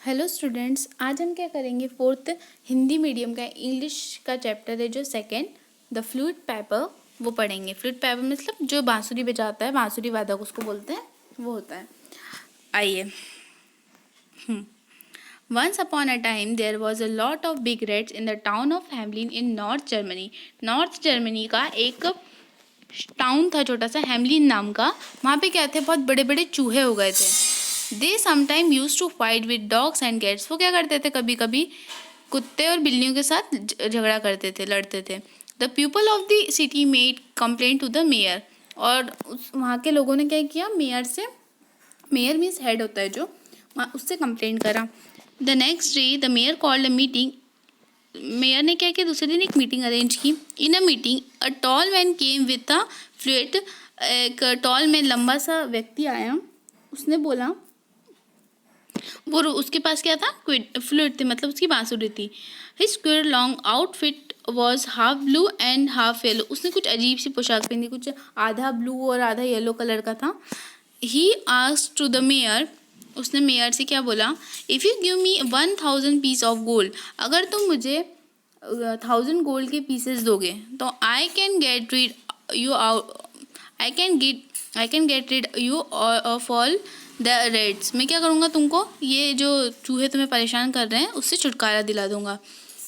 Hello students, आज हम क्या करेंगे। फोर्थ हिंदी मीडियम का इंग्लिश का चैप्टर है जो सेकंड, द फ्लूट पेपर, वो पढ़ेंगे। फ्लूट पेपर मतलब जो बांसुरी बजाता है, बांसुरी वादक उसको बोलते हैं, वो होता है। आइए। Once upon a time there was a lot of big rats in the town of Hamelin in North Germany. North Germany का एक टाउन था छोटा सा, हेमलिन नाम का। वहाँ पे क्या थे, बहुत बड़े बड़े चूहे हो गए थे। They sometime use to fight with dogs and cats. वो क्या करते थे, कभी कभी कुत्ते और बिल्लियों के साथ झगड़ा करते थे, लड़ते थे। The people of the city made complaint to the mayor. और वहाँ के लोगों ने क्या किया, मेयर से, मेयर मीन्स हेड होता है जो, उससे कंप्लेंट करा। The next day the mayor called a meeting. Mayor ने क्या किया, दूसरे दिन एक मीटिंग अरेंज की। In a meeting a tall man came with a flute. एक टॉल मैन, लंबा सा व्यक्ति आया। उसने बोला, वो उसके पास क्या था, फ्लूट थी, मतलब उसकी बांसुरी थी। His square long outfit was half blue and half yellow. उसने कुछ अजीब सी पोशाक पहनी, कुछ आधा ब्लू और आधा येलो कलर का था। He asked to the mayor. उसने मेयर से क्या बोला, if you give me 1000 piece of gold, अगर तुम मुझे 1000 गोल्ड के पीसेस दोगे तो I can get rid you out, I can get rid you of all the rats. मैं क्या करूँगा, तुमको ये जो चूहे तुम्हें परेशान कर रहे हैं उससे छुटकारा दिला दूंगा।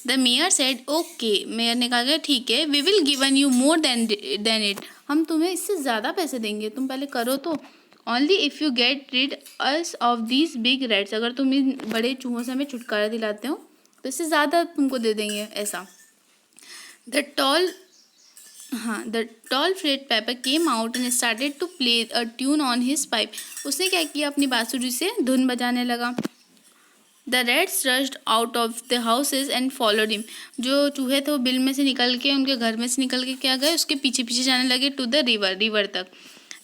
The mayor said okay. Mayor ने कहा ठीक है, we will given you more than it. हम तुम्हें इससे ज़्यादा पैसे देंगे, तुम पहले करो तो। Only if you get rid us of these big rats, अगर तुम इन बड़े चूहों से हमें छुटकारा दिलाते हो तो इससे ज़्यादा तुमको दे देंगे, ऐसा। The tall the tall flute piper came out and started to play a tune on his pipe. उसने क्या किया, अपनी बांसुरी से धुन बजाने लगा। The rats rushed out of the houses and followed him. जो चूहे थे वो बिल में से निकल के, उनके घर में से निकल के क्या गए, उसके पीछे पीछे जाने लगे टू द रिवर तक।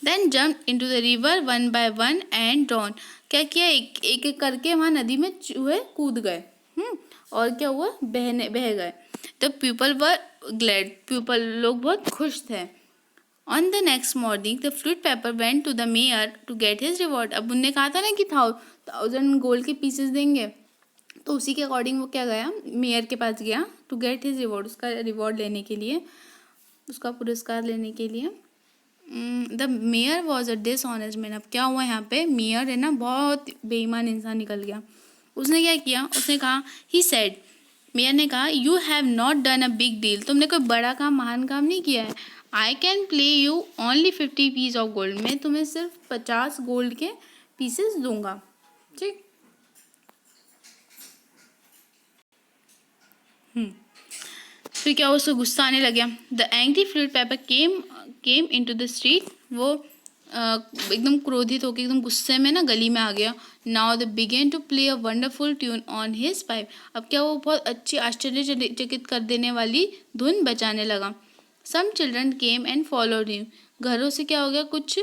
Then jump into the river one by one and drown. क्या किया, एक एक करके वहाँ नदी में चूहे कूद गए। और क्या हुआ, बह गए। The people were glad. People, लोग बहुत खुश थे। On the next morning the flute piper went to the mayor to get his reward. अब उनने कहा था ना कि 1000 गोल्ड के पीसेस देंगे, तो उसी के अकॉर्डिंग वो क्या गया, मेयर के पास गया टू गेट हिज रिवॉर्ड, उसका रिवॉर्ड लेने के लिए, उसका पुरस्कार लेने के लिए। The mayor was a dishonest man. अब क्या हुआ यहाँ पे, मेयर है ना, बहुत बेईमान इंसान निकल गया। उसने क्या किया, उसने कहा, ही सेड, मेयर ने कहा, you have not done a big deal. तुमने कोई बड़ा काम, महान काम नहीं किया है। I can play you only 50 piece of gold. मैं तुम्हें सिर्फ 50 गोल्ड के पीसेस दूंगा, ठीक। फिर क्या, उसको गुस्सा आने लग गया। The angry flute piper came into the street. वो एकदम क्रोधित होकर, एकदम गुस्से में ना गली में आ गया। Now the began to play a wonderful tune on his pipe. अब क्या, वो बहुत अच्छी, आश्चर्यचकित कर देने वाली धुन बजाने लगा। Some children came and followed him. घरों से क्या हो गया, कुछ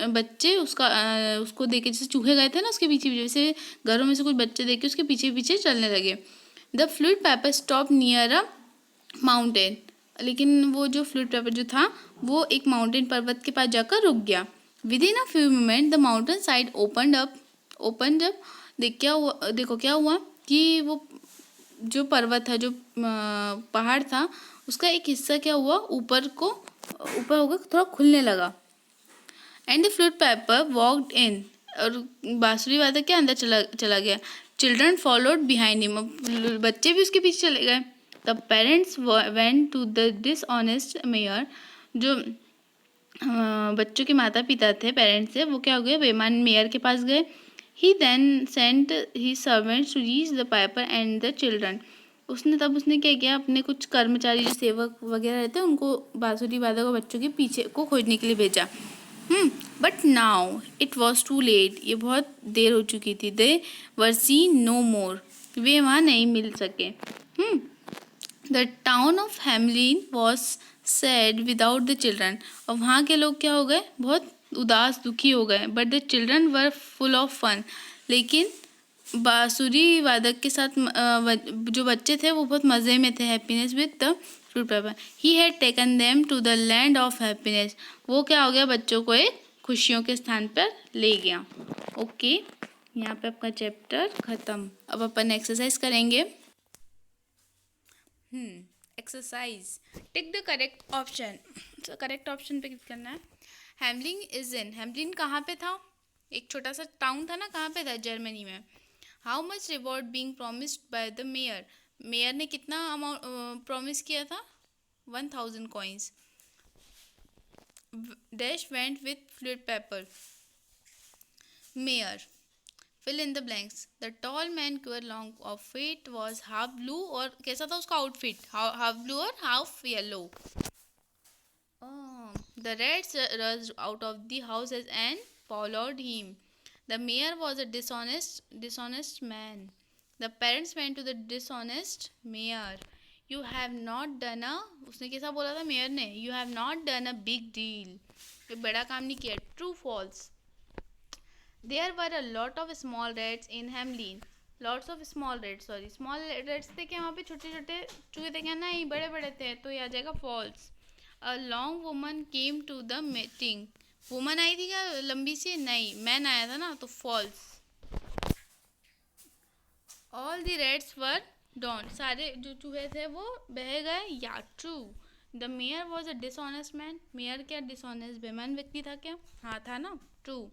बच्चे उसको देख के, जैसे चूहे गए थे ना उसके पीछे पीछे, जैसे घरों में से कुछ बच्चे देख के उसके पीछे पीछे चलने लगे। The flute paper stop near a mountain. लेकिन वो जो फ्लूट पेपर जो था वो एक माउंटेन, पर्वत के पास जाकर रुक गया। With in a few moment the mountain side open जब देखो क्या हुआ कि वो जो पर्वत था, जो पहाड़ था, उसका एक हिस्सा क्या हुआ, ऊपर होकर थोड़ा खुलने लगा। And the flute piper walked in. और बांसुरी वादक के अंदर चला गया। Children followed behind him. बच्चे भी उसके पीछे चले गए। The parents went to the dishonest mayor. जो बच्चों के माता पिता थे, पेरेंट्स थे, वो क्या हो गए, बेईमान मेयर के पास गए। He then sent he servants to reach the paper and the children. उसने क्या किया, अपने कुछ कर्मचारी, जो सेवक वगैरह रहते हैं, उनको बांसुरी वादक और बच्चों के पीछे को खोजने के लिए भेजा। But now it was too late. ये बहुत देर हो चुकी थी। दे वर सी नो मोर। वे वहाँ नहीं मिल सके। The town of Hamelin was sad without the children. और वहाँ के लोग क्या हो गए, बहुत उदास, दुखी हो गए। But the children were full of fun. लेकिन बांसुरी वादक के साथ जो बच्चे थे वो बहुत मज़े में थे। Happiness with the flute piper. He had taken them to the land of happiness. वो क्या हो गया, बच्चों को एक खुशियों के स्थान पर ले गया। ओके, यहाँ पे आपका चैप्टर ख़त्म। अब अपन एक्सरसाइज करेंगे। Exercise, tick the correct option. तो करेक्ट ऑप्शन पे क्लिक करना है। हेमलिन इज इन, हेमलिन कहाँ पे था? एक छोटा सा टाउन था ना, कहाँ पे था? जर्मनी में। How much reward being promised by the mayor, mayor ने कितना अमाउंट प्रॉमिस किया था? 1000 coins. Dash went with fluid piper, mayor. Fill in the blanks. The tall man cure long of fate was half blue, और कैसा था उसका outfit? Half blue और half yellow. The rats rushed out of the houses and followed him. The mayor was a dishonest man. The parents went to the dishonest mayor. You have not done a, उसने कैसा बोला था mayor ने? You have not done a big deal. कोई बड़ा काम नहीं किया। True, false. There were a lot of small rats in Hamlin. Lots of small rats, sorry. Small rats थे क्या वहाँ पे? छोटे छोटे चूहे थे क्या? नहीं, बड़े बड़े थे। तो ये आ जाएगा false. A long woman came to the meeting. Woman I थी क्या लंबी सी? नहीं, मैन आया था ना, तो false. All the rats were drowned. सारे जो चूहे थे वो बह गए। या true. The mayor was a dishonest man. Mayor क्या dishonest बेईमान व्यक्ति था क्या? हाँ था ना, true.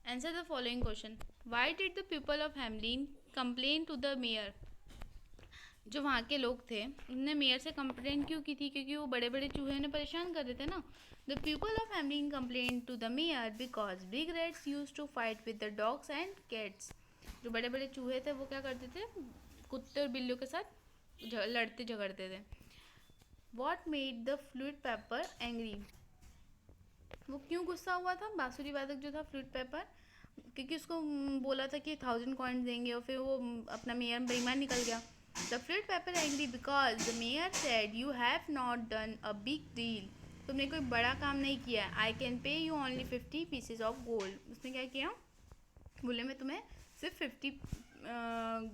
Answer the following question. Why did the people of Hamlin complain to the mayor? जो वहाँ के लोग थे उनने मेयर से कंप्लेन क्यों की थी? क्योंकि वो बड़े बड़े चूहे उन्हें परेशान कर रहे थे ना। The people of Hamelin complain to the mayor because big rats use to fight with the dogs and cats. जो बड़े बड़े चूहे थे वो क्या करते थे? कुत्ते और बिल्लियों के साथ लड़ते झगड़ते थे। What made the fluid paper angry? वो क्यों गुस्सा हुआ था बांसुरी वादक जो था फ्लूइड पेपर? क्योंकि उसको बोला था कि 1000 कॉइन्स देंगे, और फिर वो अपना मेयर बेईमान निकल गया। The fluid paper angry because the mayor said you have not done a big deal. तुमने कोई बड़ा काम नहीं किया। I can pay you only 50 pieces of gold. उसने क्या किया? बोले मैं तुम्हें सिर्फ 50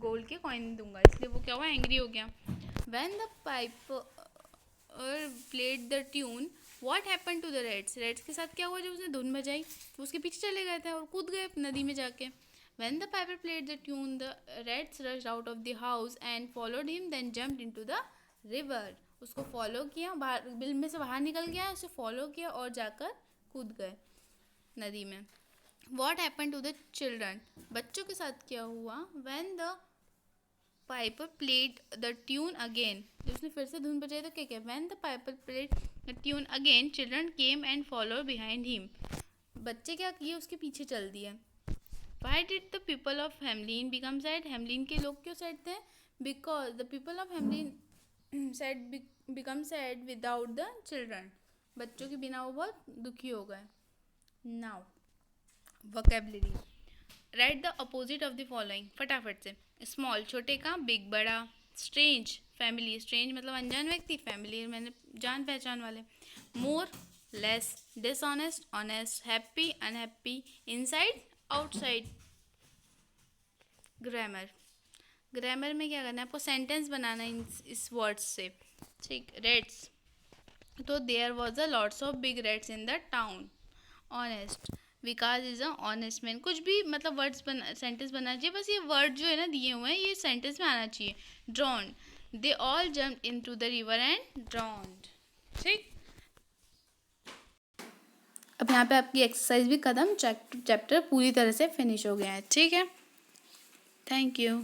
गोल्ड के कॉइन दूंगा। इसलिए वो क्या हुआ? एंग्री हो गया। When the pipe played the tune, what happen to the rats? Rats के साथ क्या हुआ? जब उसने धुन बजाई तो उसके पीछे चले गए थे और कूद गए नदी में जाके। When the piper played the tune, the rats rushed out of the house and followed him, then jumped into the river. उसको फॉलो किया, बाहर बिल में से बाहर निकल गया, उसे फॉलो किया और जाकर कूद गए नदी में। What happened to the children? बच्चों के साथ क्या हुआ? When the piper played the tune again, जब उसने फिर से धुन बजाई तो क्या किया? When the piper played the tune again, children came and followed behind him. बच्चे क्या किए? उसके पीछे चल दिए। Why did the people of Hamlin become sad? Hamlin के लोग क्यों sad थे? Because the people of Hamlin become sad without the children. बच्चों के बिना वो बहुत दुखी हो गए। Now, vocabulary. Write the opposite of the following. फटाफट से। Small छोटे का, big बड़ा, strange family, strange मतलब अनजान व्यक्ति, family मैंने जान पहचान वाले, more less, dishonest honest, happy unhappy, inside outside. Grammar, grammar में क्या करना है आपको? सेंटेंस बनाना है इस वर्ड्स से, ठीक। रेड्स, तो there was a lots of big rats in the town. Honest, Vikas is a honest man. कुछ भी मतलब वर्ड्स बना, सेंटेंस बनाना चाहिए, बस ये वर्ड जो है ना दिए हुए हैं ये सेंटेंस में आना चाहिए। Drowned, they all jump into the river and drowned, ठीक। अब यहाँ पे आपकी एक्सरसाइज भी खत्म, चैप्टर पूरी तरह से फिनिश हो गया है, ठीक है। Thank you.